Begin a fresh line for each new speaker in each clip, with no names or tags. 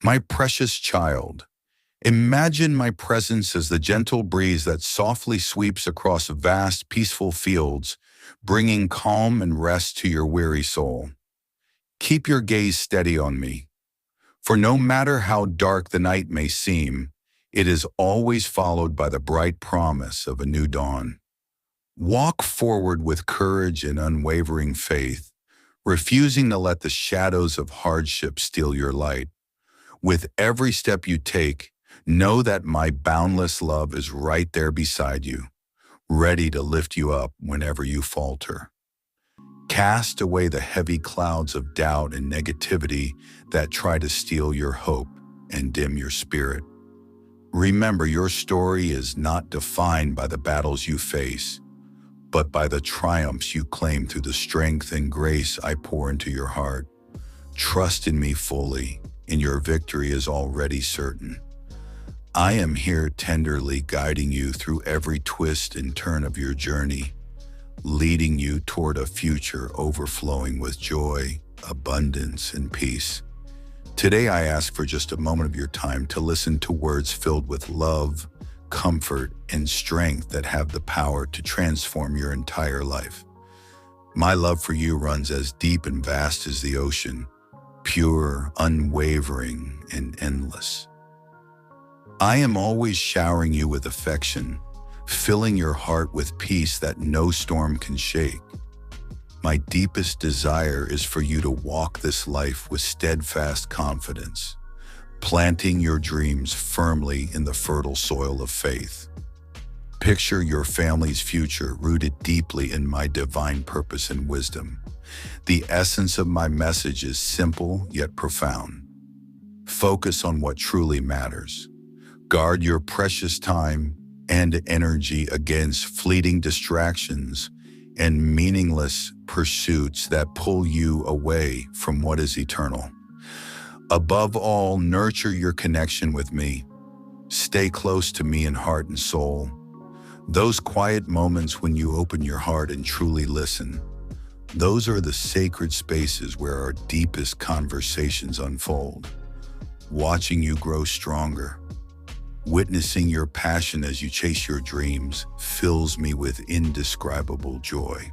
My precious child, imagine my presence as the gentle breeze that softly sweeps across vast, peaceful fields, bringing calm and rest to your weary soul. Keep your gaze steady on me, for no matter how dark the night may seem, it is always followed by the bright promise of a new dawn. Walk forward with courage and unwavering faith, refusing to let the shadows of hardship steal your light. With every step you take, know that my boundless love is right there beside you, ready to lift you up whenever you falter. Cast away the heavy clouds of doubt and negativity that try to steal your hope and dim your spirit. Remember, your story is not defined by the battles you face, but by the triumphs you claim through the strength and grace I pour into your heart. Trust in me fully, and your victory is already certain. I am here tenderly guiding you through every twist and turn of your journey, leading you toward a future overflowing with joy, abundance, and peace. Today, I ask for just a moment of your time to listen to words filled with love, comfort, and strength that have the power to transform your entire life. My love for you runs as deep and vast as the ocean, pure, unwavering, and endless. I am always showering you with affection, filling your heart with peace that no storm can shake. My deepest desire is for you to walk this life with steadfast confidence, planting your dreams firmly in the fertile soil of faith. Picture your family's future rooted deeply in my divine purpose and wisdom. The essence of my message is simple yet profound. Focus on what truly matters. Guard your precious time and energy against fleeting distractions and meaningless pursuits that pull you away from what is eternal. Above all, nurture your connection with me. Stay close to me in heart and soul. Those quiet moments when you open your heart and truly listen, those are the sacred spaces where our deepest conversations unfold. Watching you grow stronger, witnessing your passion as you chase your dreams fills me with indescribable joy.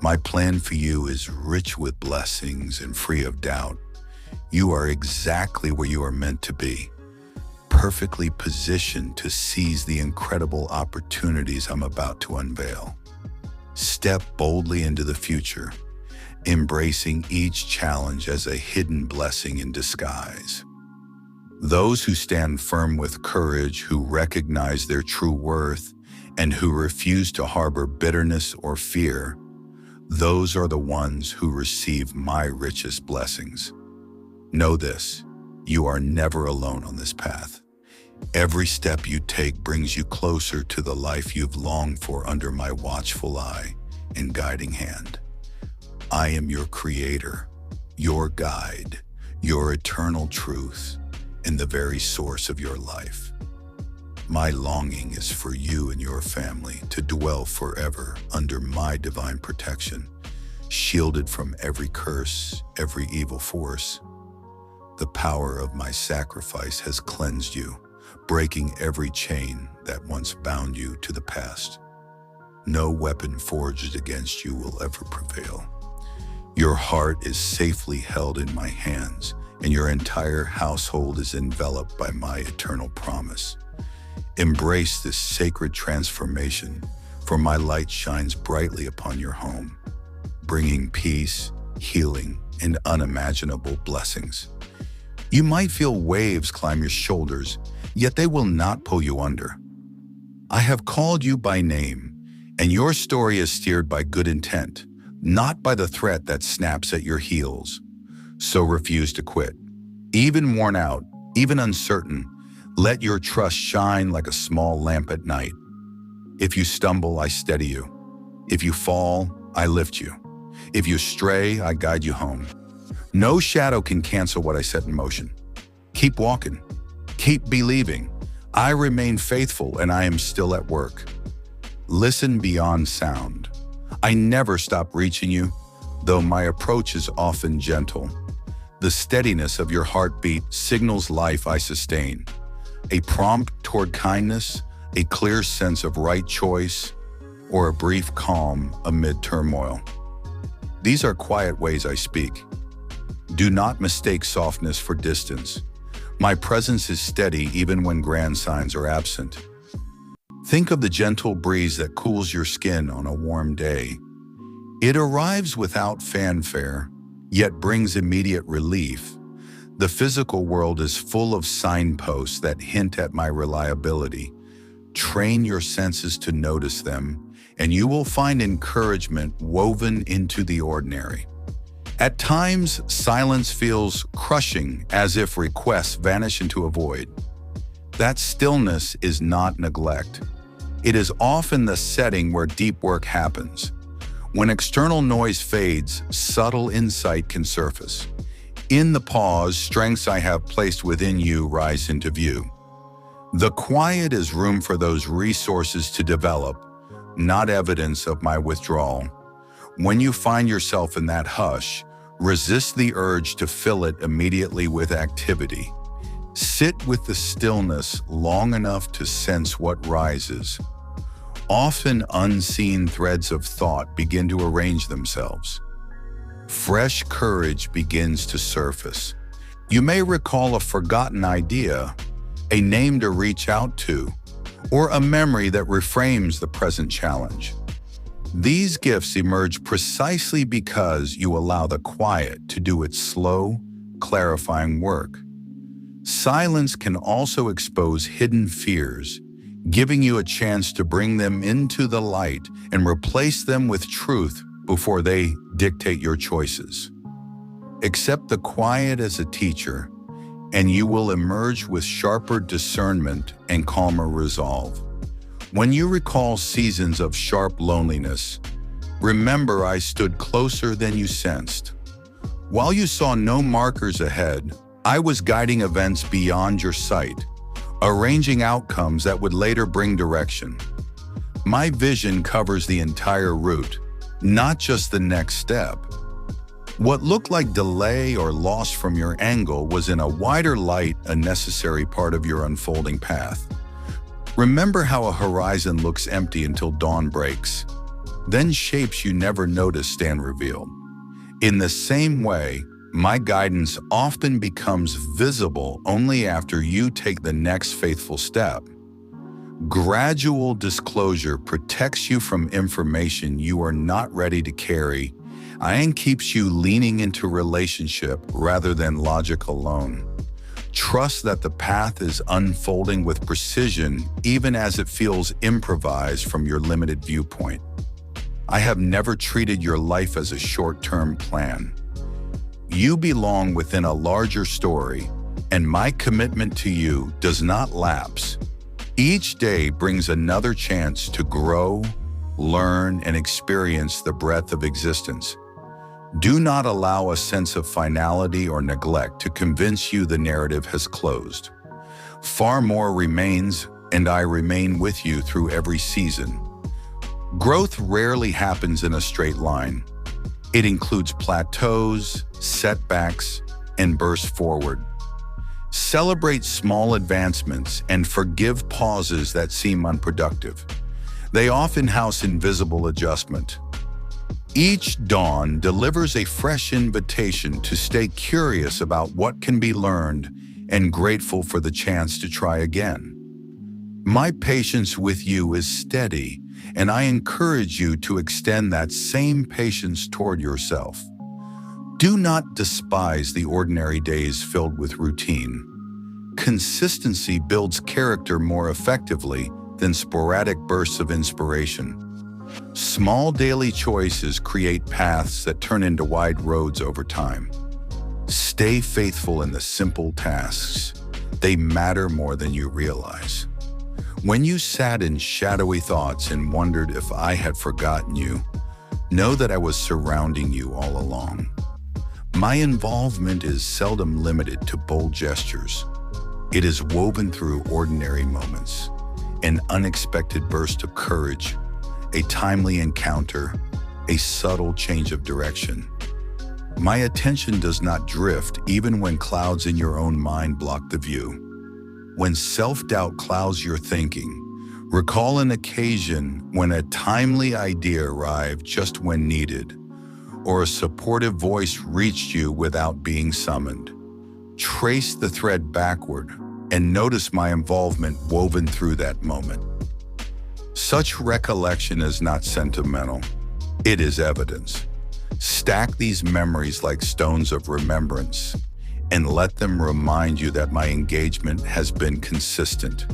My plan for you is rich with blessings and free of doubt. You are exactly where you are meant to be, perfectly positioned to seize the incredible opportunities I'm about to unveil. Step boldly into the future, embracing each challenge as a hidden blessing in disguise. Those who stand firm with courage, who recognize their true worth, and who refuse to harbor bitterness or fear, those are the ones who receive my richest blessings. Know this, you are never alone on this path. Every step you take brings you closer to the life you've longed for under my watchful eye and guiding hand. I am your creator, your guide, your eternal truth, and the very source of your life. My longing is for you and your family to dwell forever under my divine protection, shielded from every curse, every evil force. The power of my sacrifice has cleansed you, breaking every chain that once bound you to the past. No weapon forged against you will ever prevail. Your heart is safely held in my hands, and your entire household is enveloped by my eternal promise. Embrace this sacred transformation, for my light shines brightly upon your home, bringing peace, healing, and unimaginable blessings. You might feel waves climb your shoulders, yet they will not pull you under. I have called you by name, and your story is steered by good intent, not by the threat that snaps at your heels. So refuse to quit. Even worn out, even uncertain, let your trust shine like a small lamp at night. If you stumble, I steady you. If you fall, I lift you. If you stray, I guide you home. No shadow can cancel what I set in motion. Keep walking. Keep believing. I remain faithful and I am still at work. Listen beyond sound. I never stop reaching you, though my approach is often gentle. The steadiness of your heartbeat signals life I sustain. A prompt toward kindness, a clear sense of right choice, or a brief calm amid turmoil. These are quiet ways I speak. Do not mistake softness for distance. My presence is steady even when grand signs are absent. Think of the gentle breeze that cools your skin on a warm day. It arrives without fanfare, yet brings immediate relief. The physical world is full of signposts that hint at my reliability. Train your senses to notice them, and you will find encouragement woven into the ordinary. At times, silence feels crushing, as if requests vanish into a void. That stillness is not neglect. It is often the setting where deep work happens. When external noise fades, subtle insight can surface. In the pause, strengths I have placed within you rise into view. The quiet is room for those resources to develop, not evidence of my withdrawal. When you find yourself in that hush, resist the urge to fill it immediately with activity. Sit with the stillness long enough to sense what rises. Often unseen threads of thought begin to arrange themselves. Fresh courage begins to surface. You may recall a forgotten idea, a name to reach out to, or a memory that reframes the present challenge. These gifts emerge precisely because you allow the quiet to do its slow, clarifying work. Silence can also expose hidden fears, giving you a chance to bring them into the light and replace them with truth before they dictate your choices. Accept the quiet as a teacher, and you will emerge with sharper discernment and calmer resolve. When you recall seasons of sharp loneliness, remember I stood closer than you sensed. While you saw no markers ahead, I was guiding events beyond your sight, arranging outcomes that would later bring direction. My vision covers the entire route, not just the next step. What looked like delay or loss from your angle was in a wider light a necessary part of your unfolding path. Remember how a horizon looks empty until dawn breaks. Then shapes you never noticed stand revealed. In the same way, my guidance often becomes visible only after you take the next faithful step. Gradual disclosure protects you from information you are not ready to carry and keeps you leaning into relationship rather than logic alone. Trust that the path is unfolding with precision even as it feels improvised from your limited viewpoint. I have never treated your life as a short-term plan. You belong within a larger story, and my commitment to you does not lapse. Each day brings another chance to grow, learn, and experience the breadth of existence. Do not allow a sense of finality or neglect to convince you the narrative has closed. Far more remains, and I remain with you through every season. Growth rarely happens in a straight line. It includes plateaus, setbacks, and bursts forward. Celebrate small advancements and forgive pauses that seem unproductive. They often house invisible adjustment. Each dawn delivers a fresh invitation to stay curious about what can be learned and grateful for the chance to try again. My patience with you is steady, and I encourage you to extend that same patience toward yourself. Do not despise the ordinary days filled with routine. Consistency builds character more effectively than sporadic bursts of inspiration. Small daily choices create paths that turn into wide roads over time. Stay faithful in the simple tasks. They matter more than you realize. When you sat in shadowy thoughts and wondered if I had forgotten you, know that I was surrounding you all along. My involvement is seldom limited to bold gestures. It is woven through ordinary moments, an unexpected burst of courage, a timely encounter, a subtle change of direction. My attention does not drift even when clouds in your own mind block the view. When self-doubt clouds your thinking, recall an occasion when a timely idea arrived just when needed, or a supportive voice reached you without being summoned. Trace the thread backward and notice my involvement woven through that moment. Such recollection is not sentimental, it is evidence. Stack these memories like stones of remembrance and let them remind you that my engagement has been consistent.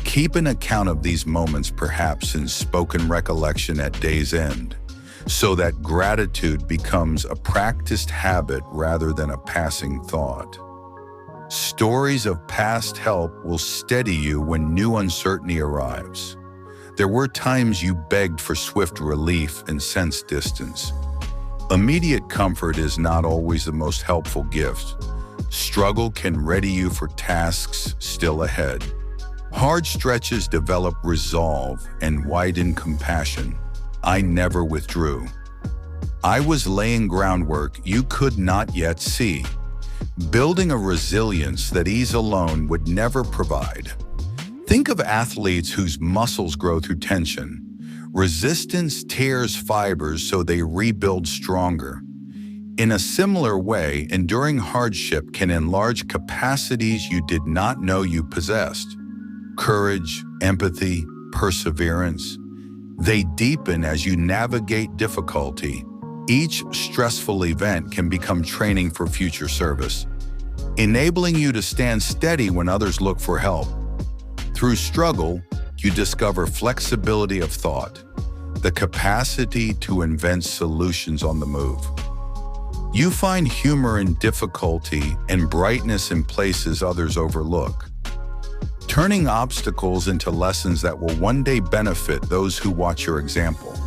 Keep an account of these moments, perhaps in spoken recollection at day's end, so that gratitude becomes a practiced habit rather than a passing thought. Stories of past help will steady you when new uncertainty arrives. There were times you begged for swift relief and sensed distance. Immediate comfort is not always the most helpful gift. Struggle can ready you for tasks still ahead. Hard stretches develop resolve and widen compassion. I never withdrew. I was laying groundwork you could not yet see, building a resilience that ease alone would never provide. Think of athletes whose muscles grow through tension. Resistance tears fibers so they rebuild stronger. In a similar way, enduring hardship can enlarge capacities you did not know you possessed. Courage, empathy, perseverance. They deepen as you navigate difficulty. Each stressful event can become training for future service, enabling you to stand steady when others look for help. Through struggle, you discover flexibility of thought, the capacity to invent solutions on the move. You find humor in difficulty and brightness in places others overlook, turning obstacles into lessons that will one day benefit those who watch your example.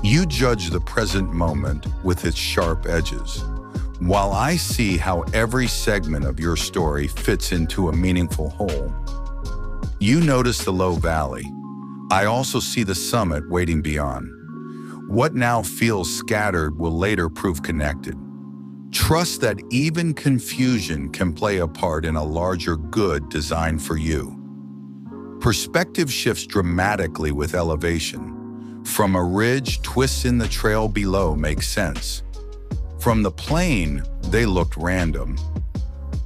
You judge the present moment with its sharp edges, while I see how every segment of your story fits into a meaningful whole. You notice the low valley. I also see the summit waiting beyond. What now feels scattered will later prove connected. Trust that even confusion can play a part in a larger good designed for you. Perspective shifts dramatically with elevation. From a ridge, twists in the trail below make sense. From the plane, they looked random.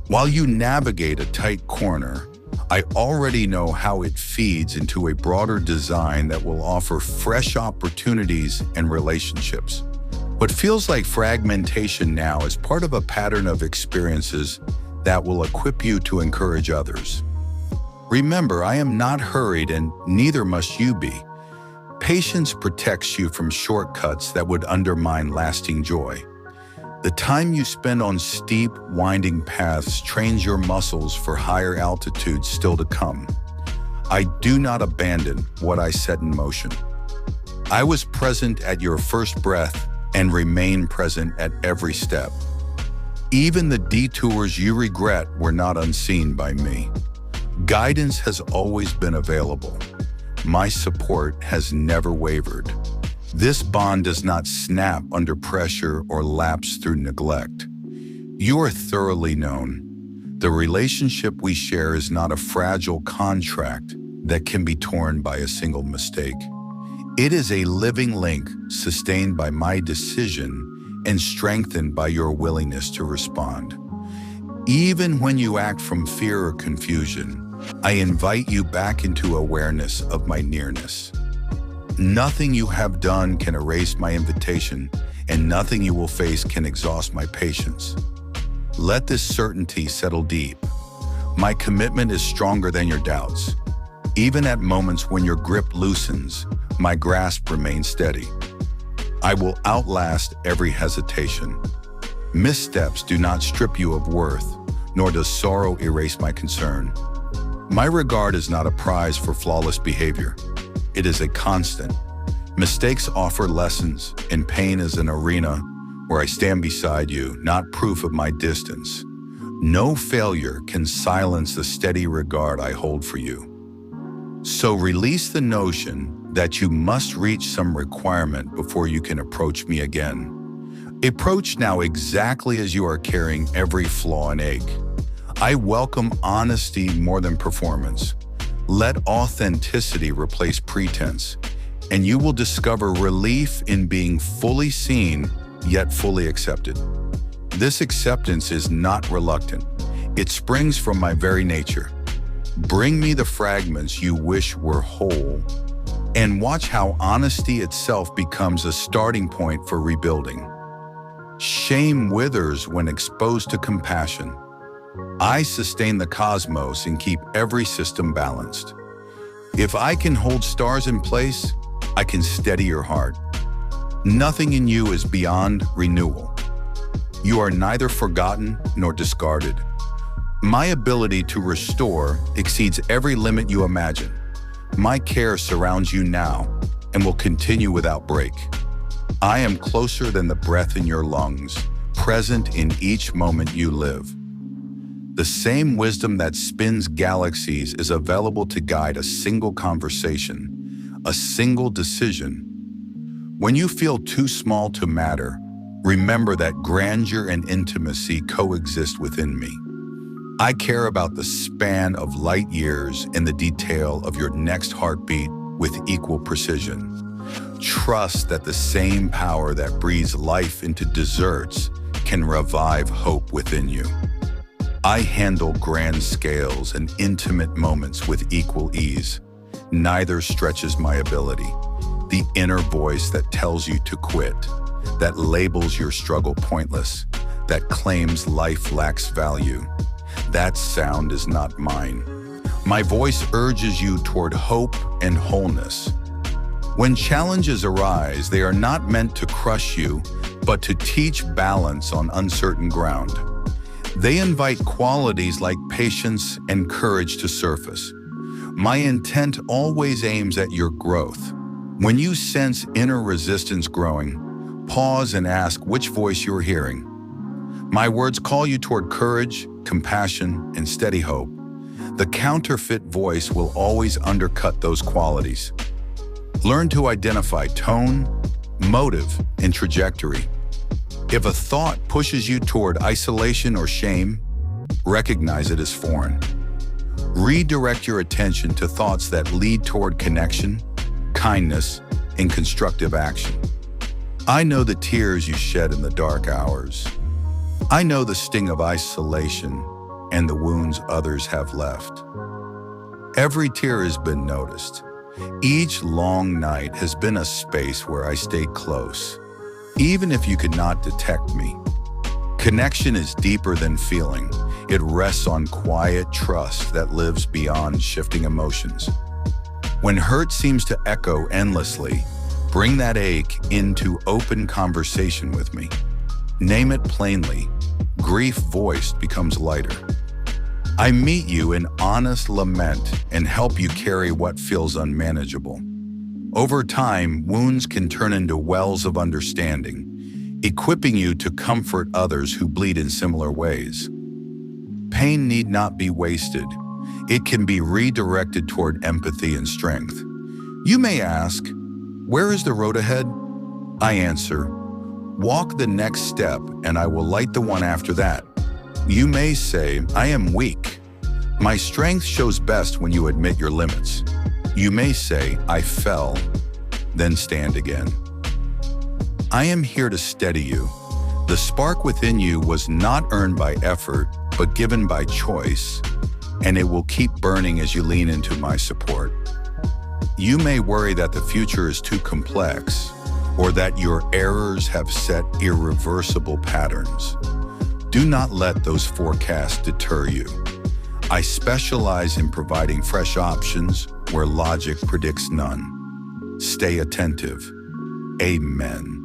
While you navigate a tight corner, I already know how it feeds into a broader design that will offer fresh opportunities and relationships. What feels like fragmentation now is part of a pattern of experiences that will equip you to encourage others. Remember, I am not hurried and neither must you be. Patience protects you from shortcuts that would undermine lasting joy. The time you spend on steep, winding paths trains your muscles for higher altitudes still to come. I do not abandon what I set in motion. I was present at your first breath and remain present at every step. Even the detours you regret were not unseen by me. Guidance has always been available. My support has never wavered. This bond does not snap under pressure or lapse through neglect. You are thoroughly known. The relationship we share is not a fragile contract that can be torn by a single mistake. It is a living link sustained by my decision and strengthened by your willingness to respond. Even when you act from fear or confusion, I invite you back into awareness of my nearness. Nothing you have done can erase my invitation, and nothing you will face can exhaust my patience. Let this certainty settle deep. My commitment is stronger than your doubts. Even at moments when your grip loosens, my grasp remains steady. I will outlast every hesitation. Missteps do not strip you of worth, nor does sorrow erase my concern. My regard is not a prize for flawless behavior. It is a constant. Mistakes offer lessons, and pain is an arena where I stand beside you, not proof of my distance. No failure can silence the steady regard I hold for you. So release the notion that you must reach some requirement before you can approach me again. Approach now exactly as you are carrying every flaw and ache. I welcome honesty more than performance. Let authenticity replace pretense, and you will discover relief in being fully seen, yet fully accepted. This acceptance is not reluctant. It springs from my very nature. Bring me the fragments you wish were whole, and watch how honesty itself becomes a starting point for rebuilding. Shame withers when exposed to compassion. I sustain the cosmos and keep every system balanced. If I can hold stars in place, I can steady your heart. Nothing in you is beyond renewal. You are neither forgotten nor discarded. My ability to restore exceeds every limit you imagine. My care surrounds you now and will continue without break. I am closer than the breath in your lungs, present in each moment you live. The same wisdom that spins galaxies is available to guide a single conversation, a single decision. When you feel too small to matter, remember that grandeur and intimacy coexist within me. I care about the span of light years and the detail of your next heartbeat with equal precision. Trust that the same power that breathes life into desserts can revive hope within you. I handle grand scales and intimate moments with equal ease. Neither stretches my ability. The inner voice that tells you to quit, that labels your struggle pointless, that claims life lacks value. That sound is not mine. My voice urges you toward hope and wholeness. When challenges arise, they are not meant to crush you, but to teach balance on uncertain ground. They invite qualities like patience and courage to surface. My intent always aims at your growth. When you sense inner resistance growing, pause and ask which voice you're hearing. My words call you toward courage, compassion, and steady hope. The counterfeit voice will always undercut those qualities. Learn to identify tone, motive, and trajectory. If a thought pushes you toward isolation or shame, recognize it as foreign. Redirect your attention to thoughts that lead toward connection, kindness, and constructive action. I know the tears you shed in the dark hours. I know the sting of isolation and the wounds others have left. Every tear has been noticed. Each long night has been a space where I stayed close, even if you could not detect me. Connection is deeper than feeling. It rests on quiet trust that lives beyond shifting emotions. When hurt seems to echo endlessly, bring that ache into open conversation with me. Name it plainly. Grief voiced becomes lighter. I meet you in honest lament and help you carry what feels unmanageable. Over time, wounds can turn into wells of understanding, equipping you to comfort others who bleed in similar ways. Pain need not be wasted. It can be redirected toward empathy and strength. You may ask, where is the road ahead? I answer, walk the next step and I will light the one after that. You may say, I am weak. My strength shows best when you admit your limits. You may say, I fell, then stand again. I am here to steady you. The spark within you was not earned by effort, but given by choice, and it will keep burning as you lean into my support. You may worry that the future is too complex, or that your errors have set irreversible patterns. Do not let those forecasts deter you. I specialize in providing fresh options where logic predicts none. Stay attentive. Amen.